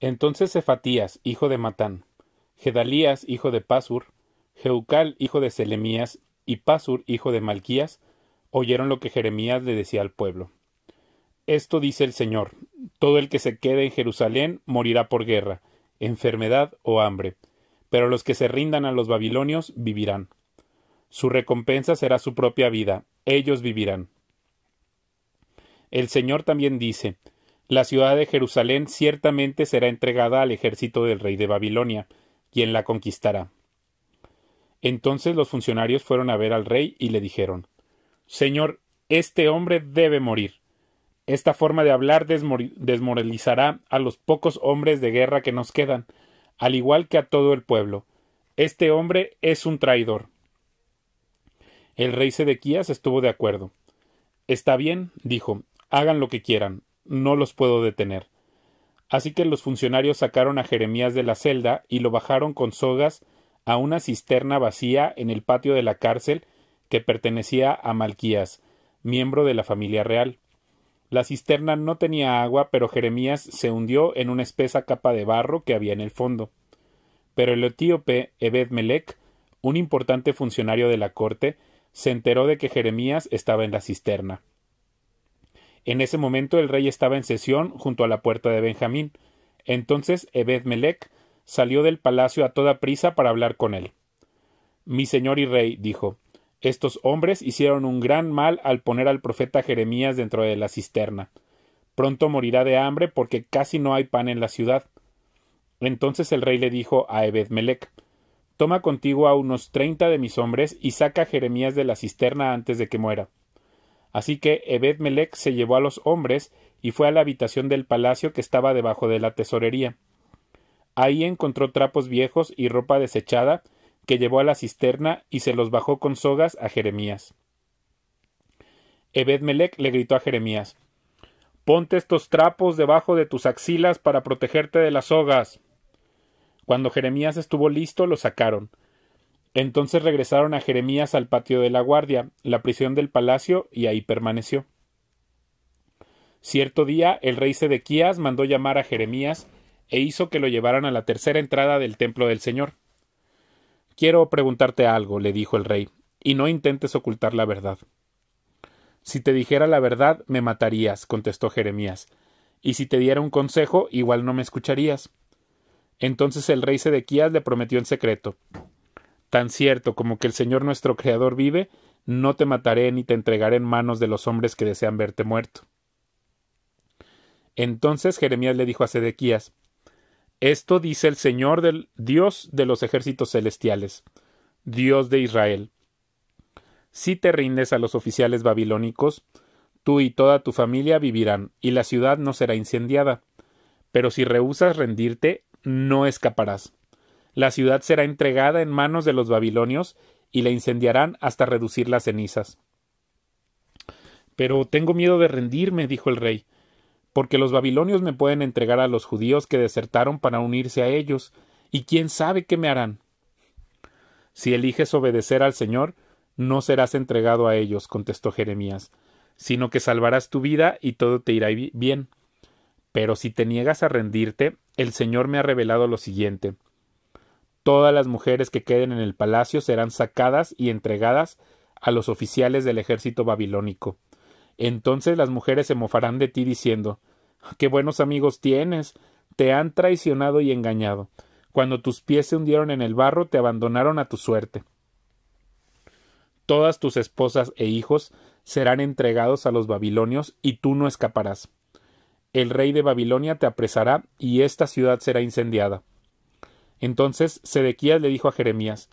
Entonces Cefatías, hijo de Matán, Gedalías, hijo de Pasur, Jeucal, hijo de Selemías, y Pasur, hijo de Malquías, oyeron lo que Jeremías le decía al pueblo. Esto dice el Señor: todo el que se quede en Jerusalén morirá por guerra, enfermedad o hambre, pero los que se rindan a los babilonios vivirán. Su recompensa será su propia vida, ellos vivirán. El Señor también dice: la ciudad de Jerusalén ciertamente será entregada al ejército del rey de Babilonia, quien la conquistará. Entonces los funcionarios fueron a ver al rey y le dijeron: Señor, este hombre debe morir. Esta forma de hablar desmoralizará a los pocos hombres de guerra que nos quedan, al igual que a todo el pueblo. Este hombre es un traidor. El rey Sedequías estuvo de acuerdo. Está bien, dijo, hagan lo que quieran, no los puedo detener. Así que los funcionarios sacaron a Jeremías de la celda y lo bajaron con sogas a una cisterna vacía en el patio de la cárcel que pertenecía a Malquías, miembro de la familia real. La cisterna no tenía agua, pero Jeremías se hundió en una espesa capa de barro que había en el fondo. Pero el etíope Ebed-Melech, un importante funcionario de la corte, se enteró de que Jeremías estaba en la cisterna. En ese momento el rey estaba en sesión junto a la puerta de Benjamín. Entonces Ebed-Melech salió del palacio a toda prisa para hablar con él. Mi señor y rey, dijo, estos hombres hicieron un gran mal al poner al profeta Jeremías dentro de la cisterna. Pronto morirá de hambre porque casi no hay pan en la ciudad. Entonces el rey le dijo a Ebed-Melech: toma contigo a unos 30 de mis hombres y saca a Jeremías de la cisterna antes de que muera. Así que Ebed-Melech se llevó a los hombres y fue a la habitación del palacio que estaba debajo de la tesorería. Ahí encontró trapos viejos y ropa desechada que llevó a la cisterna y se los bajó con sogas a Jeremías. Ebed-Melech le gritó a Jeremías: ponte estos trapos debajo de tus axilas para protegerte de las sogas. Cuando Jeremías estuvo listo, lo sacaron. Entonces regresaron a Jeremías al patio de la guardia, la prisión del palacio, y ahí permaneció. Cierto día el rey Sedequías mandó llamar a Jeremías e hizo que lo llevaran a la tercera entrada del templo del Señor. Quiero preguntarte algo, le dijo el rey, y no intentes ocultar la verdad. Si te dijera la verdad, me matarías, contestó Jeremías, y si te diera un consejo, igual no me escucharías. Entonces el rey Sedequías le prometió en secreto: tan cierto como que el Señor nuestro Creador vive, no te mataré ni te entregaré en manos de los hombres que desean verte muerto. Entonces Jeremías le dijo a Sedequías: esto dice el Señor del Dios de los ejércitos celestiales, Dios de Israel. Si te rindes a los oficiales babilónicos, tú y toda tu familia vivirán, y la ciudad no será incendiada. Pero si rehusas rendirte, no escaparás. La ciudad será entregada en manos de los babilonios, y la incendiarán hasta reducir las cenizas. Pero tengo miedo de rendirme, dijo el rey, porque los babilonios me pueden entregar a los judíos que desertaron para unirse a ellos, y quién sabe qué me harán. Si eliges obedecer al Señor, no serás entregado a ellos, contestó Jeremías, sino que salvarás tu vida y todo te irá bien. Pero si te niegas a rendirte, el Señor me ha revelado lo siguiente: todas las mujeres que queden en el palacio serán sacadas y entregadas a los oficiales del ejército babilónico. Entonces las mujeres se mofarán de ti diciendo: ¡qué buenos amigos tienes! Te han traicionado y engañado. Cuando tus pies se hundieron en el barro, te abandonaron a tu suerte. Todas tus esposas e hijos serán entregados a los babilonios y tú no escaparás. El rey de Babilonia te apresará y esta ciudad será incendiada. Entonces Sedequías le dijo a Jeremías: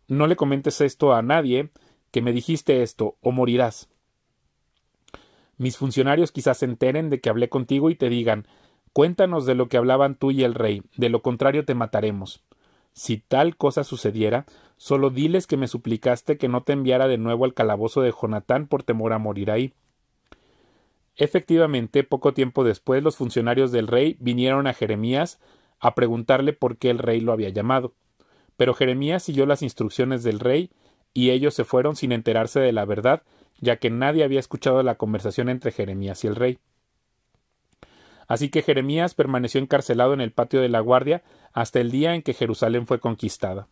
no le comentes esto a nadie, que me dijiste esto, o morirás. Mis funcionarios quizás se enteren de que hablé contigo y te digan: cuéntanos de lo que hablaban tú y el rey, de lo contrario te mataremos. Si tal cosa sucediera, solo diles que me suplicaste que no te enviara de nuevo al calabozo de Jonatán por temor a morir ahí. Efectivamente, poco tiempo después los funcionarios del rey vinieron a Jeremías a preguntarle por qué el rey lo había llamado. Pero Jeremías siguió las instrucciones del rey y ellos se fueron sin enterarse de la verdad, ya que nadie había escuchado la conversación entre Jeremías y el rey. Así que Jeremías permaneció encarcelado en el patio de la guardia hasta el día en que Jerusalén fue conquistada.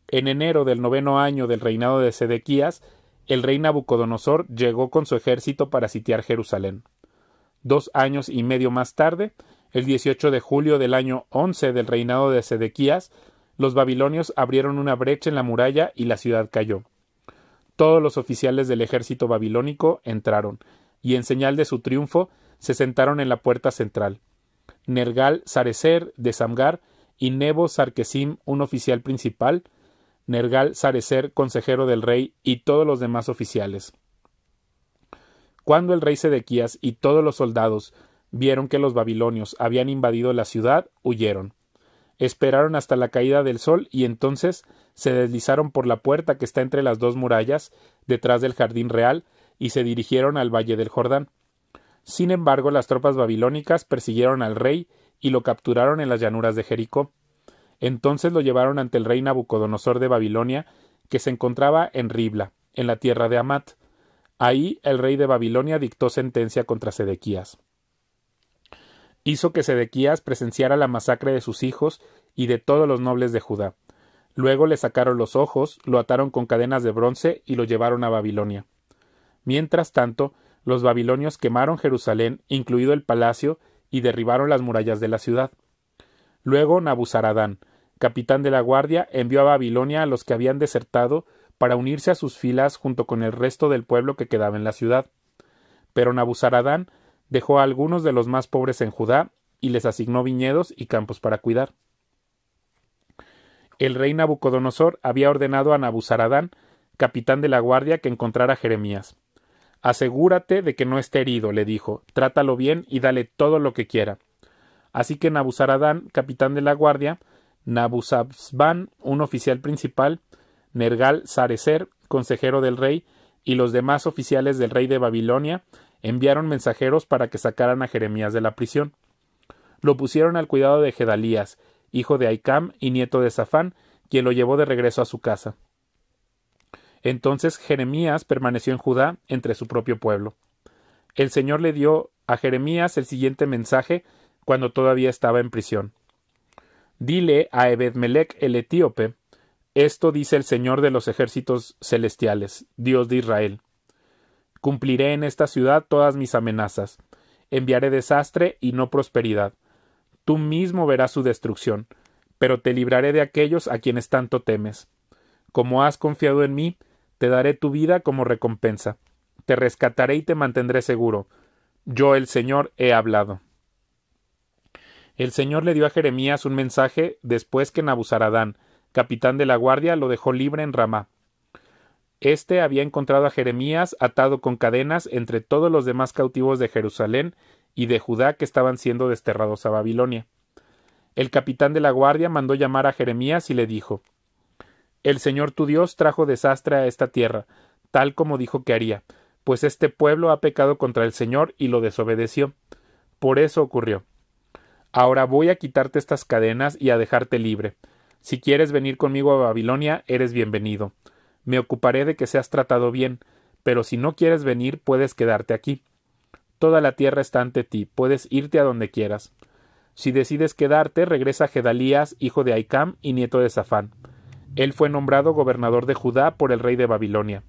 En enero del 9º año del reinado de Sedequías, el rey Nabucodonosor llegó con su ejército para sitiar Jerusalén. 2 años y medio más tarde, el 18 de julio del año 11 del reinado de Sedequías, los babilonios abrieron una brecha en la muralla y la ciudad cayó. Todos los oficiales del ejército babilónico entraron, y en señal de su triunfo se sentaron en la puerta central. Nergal-Sarecer de Samgar y Nebo-Sarquesim, un oficial principal, Nergal-Sarecer, consejero del rey, y todos los demás oficiales. Cuando el rey Sedequías y todos los soldados vieron que los babilonios habían invadido la ciudad, huyeron. Esperaron hasta la caída del sol y entonces se deslizaron por la puerta que está entre las 2 murallas, detrás del jardín real, y se dirigieron al valle del Jordán. Sin embargo, las tropas babilónicas persiguieron al rey y lo capturaron en las llanuras de Jericó. Entonces lo llevaron ante el rey Nabucodonosor de Babilonia, que se encontraba en Ribla, en la tierra de Amat. Ahí el rey de Babilonia dictó sentencia contra Sedequías. Hizo que Sedequías presenciara la masacre de sus hijos y de todos los nobles de Judá. Luego le sacaron los ojos, lo ataron con cadenas de bronce y lo llevaron a Babilonia. Mientras tanto, los babilonios quemaron Jerusalén, incluido el palacio, y derribaron las murallas de la ciudad. Luego Nabuzaradán, capitán de la guardia, envió a Babilonia a los que habían desertado para unirse a sus filas junto con el resto del pueblo que quedaba en la ciudad. Pero Nabuzaradán dejó a algunos de los más pobres en Judá y les asignó viñedos y campos para cuidar. El rey Nabucodonosor había ordenado a Nabuzaradán, capitán de la guardia, que encontrara a Jeremías. Asegúrate de que no esté herido, le dijo, trátalo bien y dale todo lo que quiera. Así que Nabuzaradán, capitán de la guardia, Nabuzazban, un oficial principal, Nergal-Sarecer, consejero del rey, y los demás oficiales del rey de Babilonia enviaron mensajeros para que sacaran a Jeremías de la prisión. Lo pusieron al cuidado de Gedalías, hijo de Ahicam y nieto de Safán, quien lo llevó de regreso a su casa. Entonces Jeremías permaneció en Judá entre su propio pueblo. El Señor le dio a Jeremías el siguiente mensaje cuando todavía estaba en prisión. Dile a Ebed-Melech el etíope, esto dice el Señor de los ejércitos celestiales, Dios de Israel. Cumpliré en esta ciudad todas mis amenazas. Enviaré desastre y no prosperidad. Tú mismo verás su destrucción, pero te libraré de aquellos a quienes tanto temes. Como has confiado en mí, te daré tu vida como recompensa. Te rescataré y te mantendré seguro. Yo, el Señor, he hablado. El Señor le dio a Jeremías un mensaje después que Nabuzaradán, capitán de la guardia, lo dejó libre en Ramá. Este había encontrado a Jeremías atado con cadenas entre todos los demás cautivos de Jerusalén y de Judá que estaban siendo desterrados a Babilonia. El capitán de la guardia mandó llamar a Jeremías y le dijo: El Señor tu Dios trajo desastre a esta tierra, tal como dijo que haría, pues este pueblo ha pecado contra el Señor y lo desobedeció. Por eso ocurrió. Ahora voy a quitarte estas cadenas y a dejarte libre. Si quieres venir conmigo a Babilonia, eres bienvenido. Me ocuparé de que seas tratado bien, pero si no quieres venir, puedes quedarte aquí. Toda la tierra está ante ti, puedes irte a donde quieras. Si decides quedarte, regresa a Gedalías, hijo de Ahicam y nieto de Safán. Él fue nombrado gobernador de Judá por el rey de Babilonia.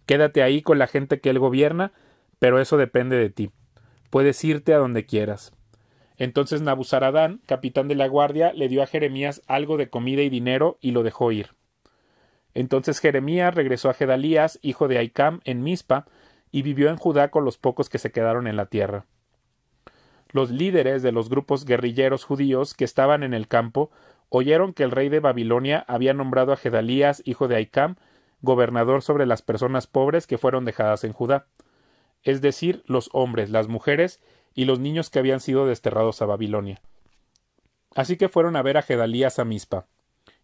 Quédate ahí con la gente que él gobierna, pero eso depende de ti. Puedes irte a donde quieras. Entonces Nabuzaradán, capitán de la guardia, le dio a Jeremías algo de comida y dinero y lo dejó ir. Entonces Jeremías regresó a Gedalías, hijo de Ahicam, en Mizpa, y vivió en Judá con los pocos que se quedaron en la tierra. Los líderes de los grupos guerrilleros judíos que estaban en el campo oyeron que el rey de Babilonia había nombrado a Gedalías, hijo de Ahicam, gobernador sobre las personas pobres que fueron dejadas en Judá, es decir, los hombres, las mujeres y los niños que habían sido desterrados a Babilonia. Así que fueron a ver a Gedalías a Mizpa.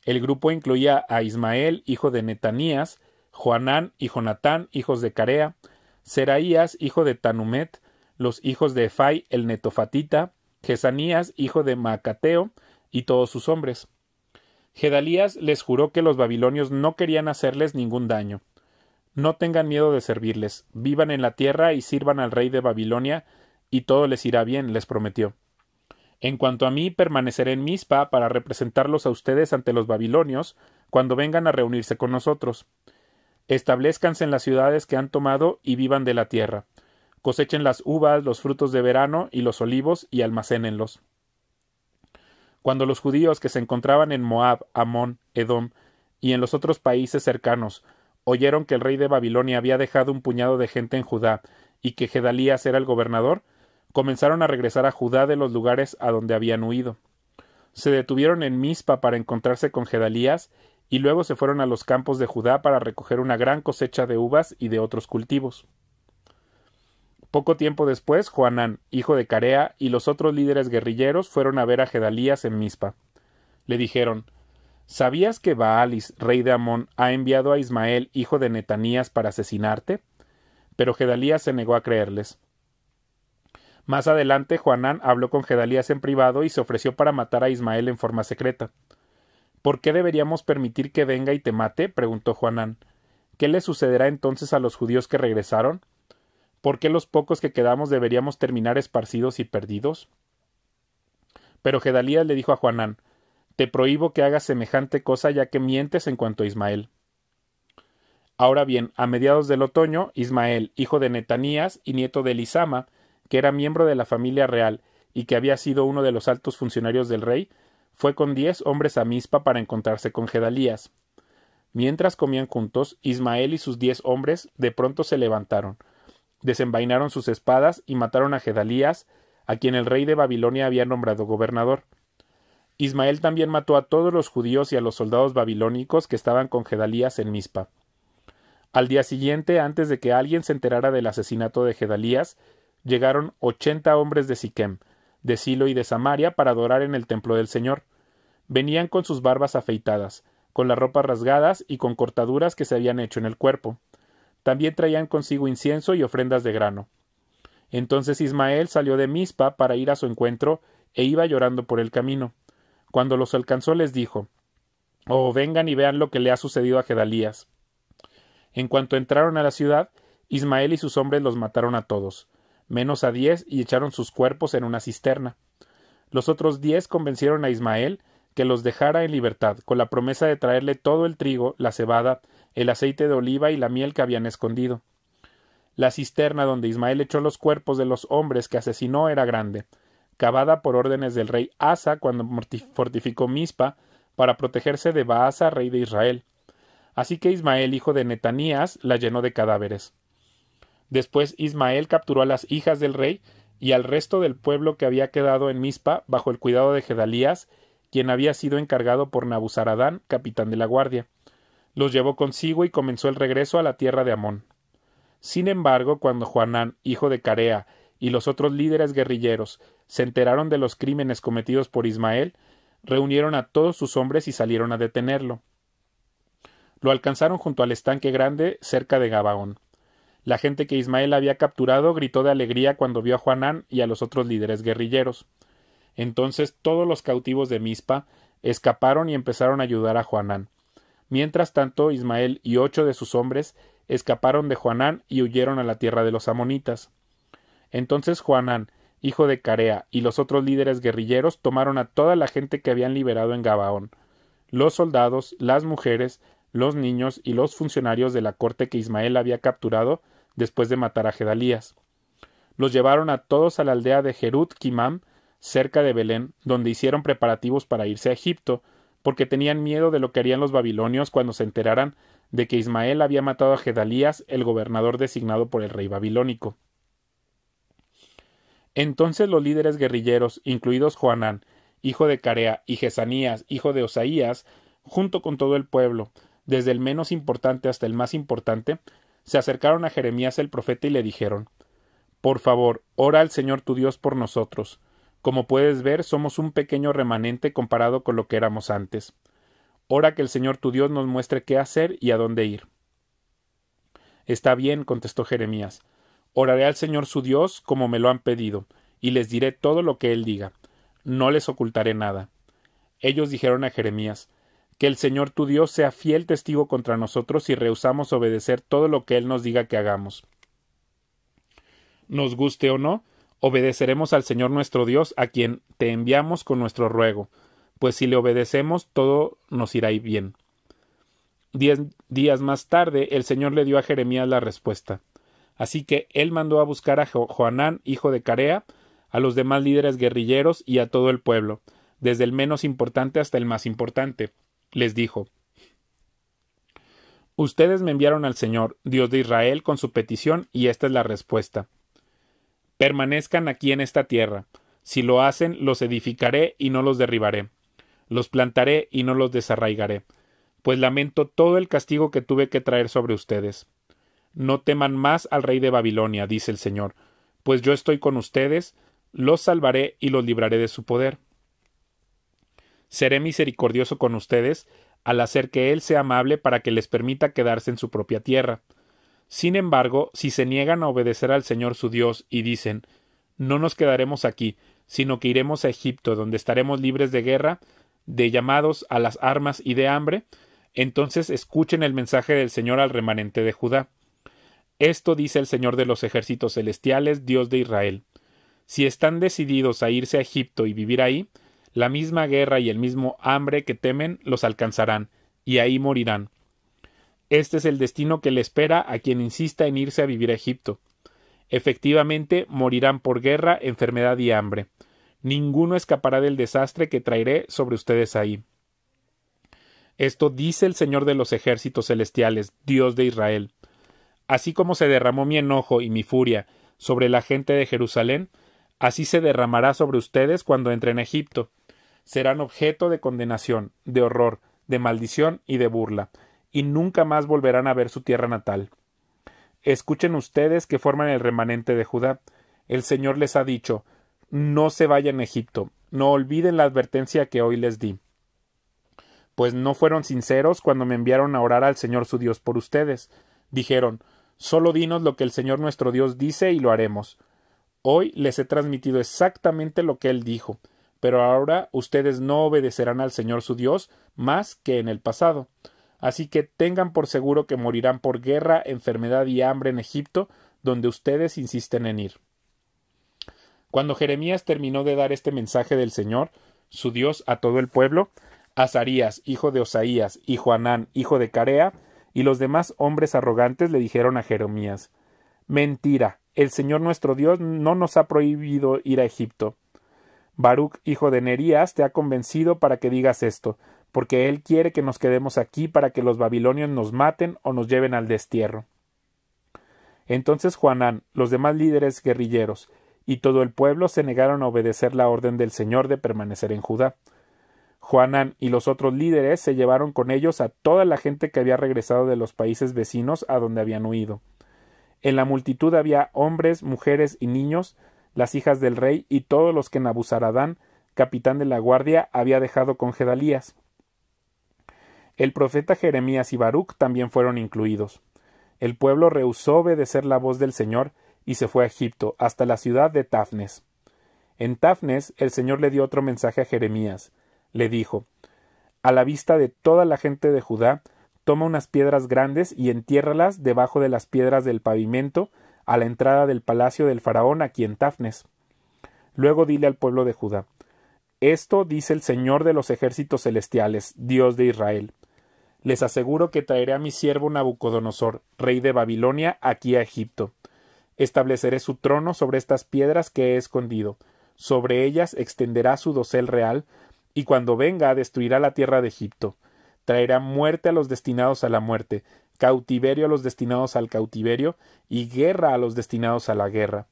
El grupo incluía a Ismael, hijo de Netanías, Joanán y Jonatán, hijos de Carea, Seraías, hijo de Tanumet, los hijos de Efai el netofatita, Jesanías, hijo de Maacateo, y todos sus hombres. Gedalías les juró que los babilonios no querían hacerles ningún daño. No tengan miedo de servirles, vivan en la tierra y sirvan al rey de Babilonia y todo les irá bien, les prometió. En cuanto a mí, permaneceré en Mizpa para representarlos a ustedes ante los babilonios cuando vengan a reunirse con nosotros. Establezcanse en las ciudades que han tomado y vivan de la tierra. Cosechen las uvas, los frutos de verano y los olivos y almacénenlos. Cuando los judíos que se encontraban en Moab, Amón, Edom y en los otros países cercanos oyeron que el rey de Babilonia había dejado un puñado de gente en Judá y que Gedalías era el gobernador, comenzaron a regresar a Judá de los lugares a donde habían huido. Se detuvieron en Mizpa para encontrarse con Gedalías y luego se fueron a los campos de Judá para recoger una gran cosecha de uvas y de otros cultivos. Poco tiempo después, Johanán, hijo de Carea, y los otros líderes guerrilleros fueron a ver a Gedalías en Mizpa. Le dijeron: ¿Sabías que Baalis, rey de Amón, ha enviado a Ismael, hijo de Netanías, para asesinarte? Pero Gedalías se negó a creerles. Más adelante, Johanán habló con Gedalías en privado y se ofreció para matar a Ismael en forma secreta. ¿Por qué deberíamos permitir que venga y te mate?, preguntó Johanán. ¿Qué le sucederá entonces a los judíos que regresaron? ¿Por qué los pocos que quedamos deberíamos terminar esparcidos y perdidos? Pero Gedalías le dijo a Johanán: Te prohíbo que hagas semejante cosa, ya que mientes en cuanto a Ismael. Ahora bien, a mediados del otoño, Ismael, hijo de Netanías y nieto de Elisama, que era miembro de la familia real y que había sido uno de los altos funcionarios del rey, fue con 10 hombres a Mizpa para encontrarse con Gedalías. Mientras comían juntos, Ismael y sus 10 hombres de pronto se levantaron, desenvainaron sus espadas y mataron a Gedalías, a quien el rey de Babilonia había nombrado gobernador. Ismael también mató a todos los judíos y a los soldados babilónicos que estaban con Gedalías en Mizpa. Al día siguiente, antes de que alguien se enterara del asesinato de Gedalías, llegaron 80 hombres de Siquem, de Silo y de Samaria para adorar en el templo del Señor. Venían con sus barbas afeitadas, con las ropas rasgadas y con cortaduras que se habían hecho en el cuerpo. También traían consigo incienso y ofrendas de grano. Entonces Ismael salió de Mizpa para ir a su encuentro e iba llorando por el camino. Cuando los alcanzó les dijo: Oh, vengan y vean lo que le ha sucedido a Gedalías. En cuanto entraron a la ciudad, Ismael y sus hombres los mataron a todos, menos a 10, y echaron sus cuerpos en una cisterna. Los otros 10 convencieron a Ismael que los dejara en libertad, con la promesa de traerle todo el trigo, la cebada, el aceite de oliva y la miel que habían escondido. La cisterna donde Ismael echó los cuerpos de los hombres que asesinó era grande, cavada por órdenes del rey Asa cuando fortificó Mizpa para protegerse de Baasa, rey de Israel. Así que Ismael, hijo de Netanías, la llenó de cadáveres. Después Ismael capturó a las hijas del rey y al resto del pueblo que había quedado en Mizpa bajo el cuidado de Gedalías, quien había sido encargado por Nabuzaradán, capitán de la guardia. Los llevó consigo y comenzó el regreso a la tierra de Amón. Sin embargo, cuando Johanán, hijo de Carea, y los otros líderes guerrilleros se enteraron de los crímenes cometidos por Ismael, reunieron a todos sus hombres y salieron a detenerlo. Lo alcanzaron junto al estanque grande cerca de Gabaón. La gente que Ismael había capturado gritó de alegría cuando vio a Johanán y a los otros líderes guerrilleros. Entonces todos los cautivos de Mizpa escaparon y empezaron a ayudar a Johanán. Mientras tanto, Ismael y 8 de sus hombres escaparon de Johanán y huyeron a la tierra de los amonitas. Entonces Johanán, hijo de Carea, y los otros líderes guerrilleros tomaron a toda la gente que habían liberado en Gabaón, los soldados, las mujeres, los niños y los funcionarios de la corte que Ismael había capturado después de matar a Gedalías. Los llevaron a todos a la aldea de Jerut Kimam, cerca de Belén, donde hicieron preparativos para irse a Egipto, porque tenían miedo de lo que harían los babilonios cuando se enteraran de que Ismael había matado a Gedalías, el gobernador designado por el rey babilónico. Entonces los líderes guerrilleros, incluidos Johanán, hijo de Carea, y Jesanías, hijo de Osaías, junto con todo el pueblo, desde el menos importante hasta el más importante, se acercaron a Jeremías el profeta y le dijeron: Por favor, ora al Señor tu Dios por nosotros. Como puedes ver, somos un pequeño remanente comparado con lo que éramos antes. Ora que el Señor tu Dios nos muestre qué hacer y a dónde ir. Está bien, contestó Jeremías. Oraré al Señor su Dios como me lo han pedido, y les diré todo lo que él diga. No les ocultaré nada. Ellos dijeron a Jeremías: Que el Señor tu Dios sea fiel testigo contra nosotros si rehusamos obedecer todo lo que él nos diga que hagamos. Nos guste o no, Obedeceremos al Señor nuestro Dios, a quien te enviamos con nuestro ruego, pues si le obedecemos todo nos irá bien. 10 días más tarde el Señor le dio a Jeremías la respuesta. Así que él mandó a buscar a Johanán, hijo de Carea, a los demás líderes guerrilleros y a todo el pueblo, desde el menos importante hasta el más importante. Les dijo: Ustedes me enviaron al Señor, Dios de Israel, con su petición, y esta es la respuesta. Permanezcan aquí en esta tierra. Si lo hacen, los edificaré y no los derribaré. Los plantaré y no los desarraigaré, pues lamento todo el castigo que tuve que traer sobre ustedes. No teman más al rey de Babilonia, dice el Señor, pues yo estoy con ustedes, los salvaré y los libraré de su poder. Seré misericordioso con ustedes al hacer que Él sea amable para que les permita quedarse en su propia tierra. Sin embargo, si se niegan a obedecer al Señor su Dios y dicen: no nos quedaremos aquí, sino que iremos a Egipto, donde estaremos libres de guerra, de llamados a las armas y de hambre, entonces escuchen el mensaje del Señor al remanente de Judá. Esto dice el Señor de los ejércitos celestiales, Dios de Israel. Si están decididos a irse a Egipto y vivir ahí, la misma guerra y el mismo hambre que temen los alcanzarán, y ahí morirán. Este es el destino que le espera a quien insista en irse a vivir a Egipto. Efectivamente, morirán por guerra, enfermedad y hambre. Ninguno escapará del desastre que traeré sobre ustedes ahí. Esto dice el Señor de los ejércitos celestiales, Dios de Israel. Así como se derramó mi enojo y mi furia sobre la gente de Jerusalén, así se derramará sobre ustedes cuando entren a Egipto. Serán objeto de condenación, de horror, de maldición y de burla, y nunca más volverán a ver su tierra natal. Escuchen ustedes que forman el remanente de Judá. El Señor les ha dicho: no se vayan a Egipto, no olviden la advertencia que hoy les di. Pues no fueron sinceros cuando me enviaron a orar al Señor su Dios por ustedes. Dijeron: solo dinos lo que el Señor nuestro Dios dice y lo haremos. Hoy les he transmitido exactamente lo que Él dijo, pero ahora ustedes no obedecerán al Señor su Dios más que en el pasado. Así que tengan por seguro que morirán por guerra, enfermedad y hambre en Egipto, donde ustedes insisten en ir. Cuando Jeremías terminó de dar este mensaje del Señor, su Dios, a todo el pueblo, Azarías, hijo de Osaías, y Johanán, hijo de Carea, y los demás hombres arrogantes le dijeron a Jeremías: mentira, el Señor nuestro Dios no nos ha prohibido ir a Egipto. Baruc, hijo de Nerías, te ha convencido para que digas esto, porque él quiere que nos quedemos aquí para que los babilonios nos maten o nos lleven al destierro. Entonces Johanán, los demás líderes guerrilleros y todo el pueblo se negaron a obedecer la orden del Señor de permanecer en Judá. Johanán y los otros líderes se llevaron con ellos a toda la gente que había regresado de los países vecinos a donde habían huido. En la multitud había hombres, mujeres y niños, las hijas del rey y todos los que Nabuzaradán, capitán de la guardia, había dejado con Gedalías. El profeta Jeremías y Baruc también fueron incluidos. El pueblo rehusó obedecer la voz del Señor y se fue a Egipto, hasta la ciudad de Tafnes. En Tafnes el Señor le dio otro mensaje a Jeremías. Le dijo: a la vista de toda la gente de Judá, toma unas piedras grandes y entiérralas debajo de las piedras del pavimento a la entrada del palacio del faraón aquí en Tafnes. Luego dile al pueblo de Judá: esto dice el Señor de los ejércitos celestiales, Dios de Israel. Les aseguro que traeré a mi siervo Nabucodonosor, rey de Babilonia, aquí a Egipto. Estableceré su trono sobre estas piedras que he escondido. Sobre ellas extenderá su dosel real, y cuando venga destruirá la tierra de Egipto. Traerá muerte a los destinados a la muerte, cautiverio a los destinados al cautiverio, y guerra a los destinados a la guerra.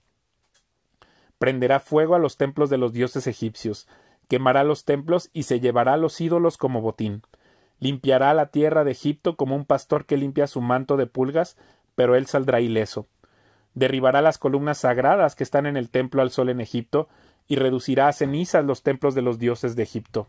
Prenderá fuego a los templos de los dioses egipcios, quemará los templos y se llevará los ídolos como botín. Limpiará la tierra de Egipto como un pastor que limpia su manto de pulgas, pero él saldrá ileso. Derribará las columnas sagradas que están en el templo al sol en Egipto, y reducirá a cenizas los templos de los dioses de Egipto.